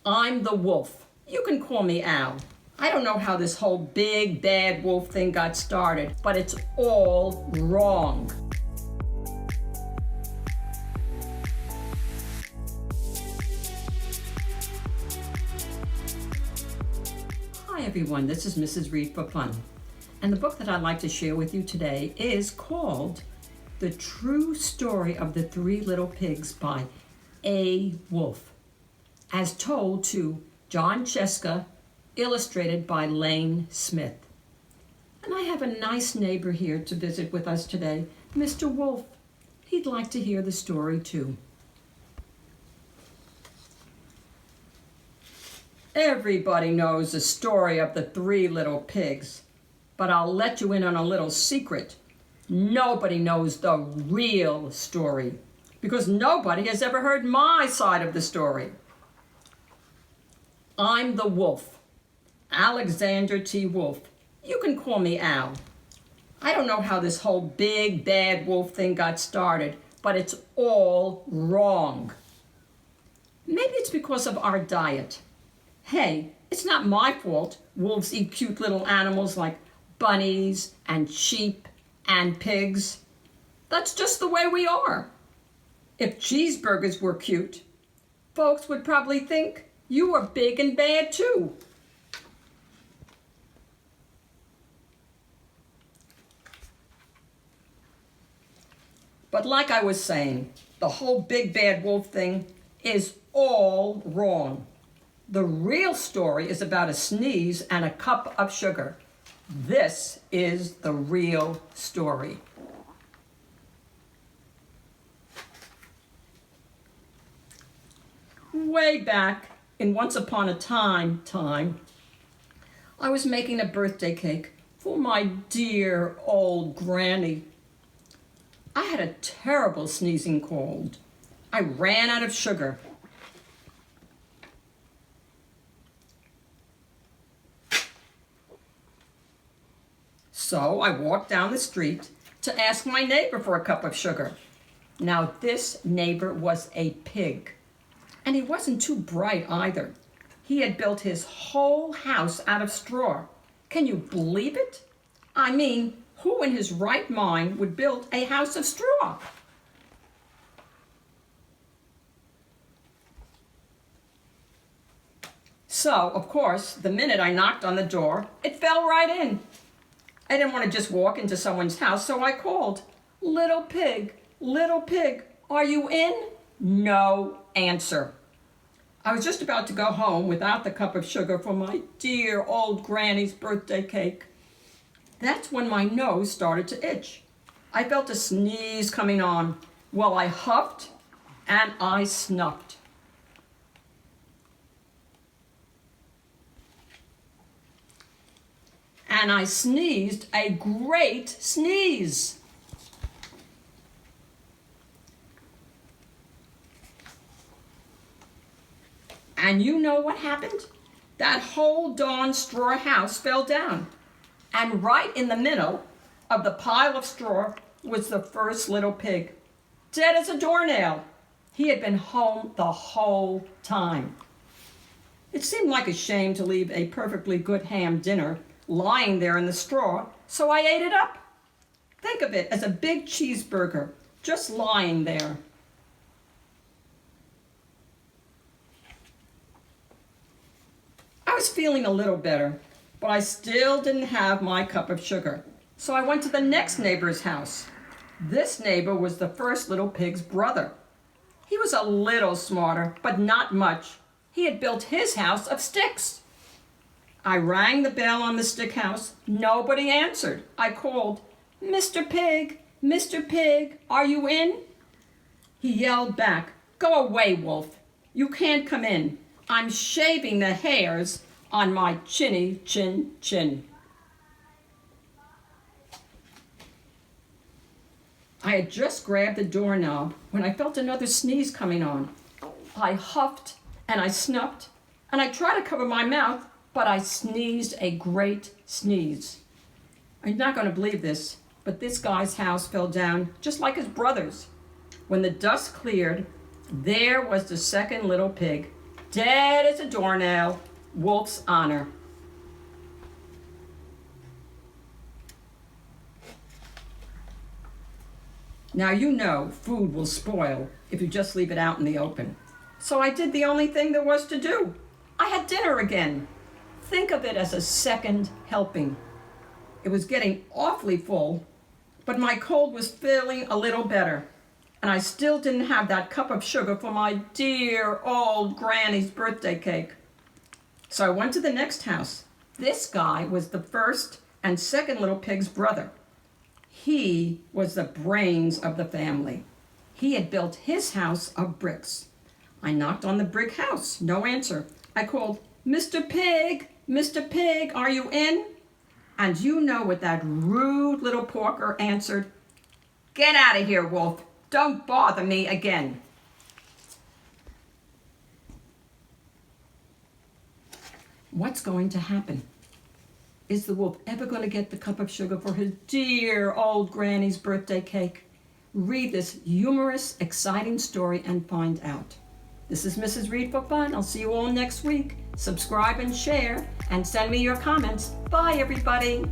I'm the wolf. You can call me Al. I don't know how this whole big bad wolf thing got started, but it's all wrong. Hi everyone, this is Mrs. Reed for Fun. And the book that I'd like to share with you today is called The True Story of the Three Little Pigs by A. Wolf, as told to Jon Scieszka, illustrated by Lane Smith. And I have a nice neighbor here to visit with us today, Mr. Wolf. He'd like to hear the story too. Everybody knows the story of the three little pigs, but I'll let you in on a little secret. Nobody knows the real story, because nobody has ever heard my side of the story. I'm the wolf, Alexander T. Wolf. You can call me Al. I don't know how this whole big bad wolf thing got started, but it's all wrong. Maybe it's because of our diet. Hey, it's not my fault wolves eat cute little animals like bunnies and sheep and pigs. That's just the way we are. If cheeseburgers were cute, folks would probably think you were big and bad too. But like I was saying, the whole big bad wolf thing is all wrong. The real story is about a sneeze and a cup of sugar. This is the real story. Way back in Once Upon a Time, I was making a birthday cake for my dear old granny. I had a terrible sneezing cold. I ran out of sugar. So I walked down the street to ask my neighbor for a cup of sugar. Now this neighbor was a pig, and he wasn't too bright either. He had built his whole house out of straw. Can you believe it? I mean, who in his right mind would build a house of straw? So, of course, the minute I knocked on the door, it fell right in. I didn't want to just walk into someone's house, so I called, little pig, are you in? No answer. I was just about to go home without the cup of sugar for my dear old granny's birthday cake. That's when my nose started to itch. I felt a sneeze coming on. Well, I huffed and I snuffed. And I sneezed a great sneeze. And you know what happened? That whole darn straw house fell down. And right in the middle of the pile of straw was the first little pig, dead as a doornail. He had been home the whole time. It seemed like a shame to leave a perfectly good ham dinner lying there in the straw, so I ate it up. Think of it as a big cheeseburger, just lying there. I was feeling a little better, but I still didn't have my cup of sugar. So I went to the next neighbor's house. This neighbor was the first little pig's brother. He was a little smarter, but not much. He had built his house of sticks. I rang the bell on the stick house. Nobody answered. I called, Mr. Pig, are you in? He yelled back, go away, Wolf. You can't come in. I'm shaving the hairs on my chinny chin. I had just grabbed the doorknob when I felt another sneeze coming on. I huffed and I snuffed and I tried to cover my mouth, but I sneezed a great sneeze. You're not going to believe this, but this guy's house fell down just like his brother's. When the dust cleared, there was the second little pig, Dead as a doornail, Wolf's honor. Now you know food will spoil if you just leave it out in the open. So I did the only thing there was to do. I had dinner again. Think of it as a second helping. It was getting awfully full, but my cold was feeling a little better. And I still didn't have that cup of sugar for my dear old granny's birthday cake. So I went to the next house. This guy was the first and second little pig's brother. He was the brains of the family. He had built his house of bricks. I knocked on the brick house, no answer. I called, "Mr. Pig, Mr. Pig, are you in?" And you know what that rude little porker answered? "Get out of here, Wolf. Don't bother me again." What's going to happen? Is the wolf ever going to get the cup of sugar for his dear old granny's birthday cake? Read this humorous, exciting story and find out. This is Mrs. Reed for Fun. I'll see you all next week. Subscribe and share and send me your comments. Bye, everybody.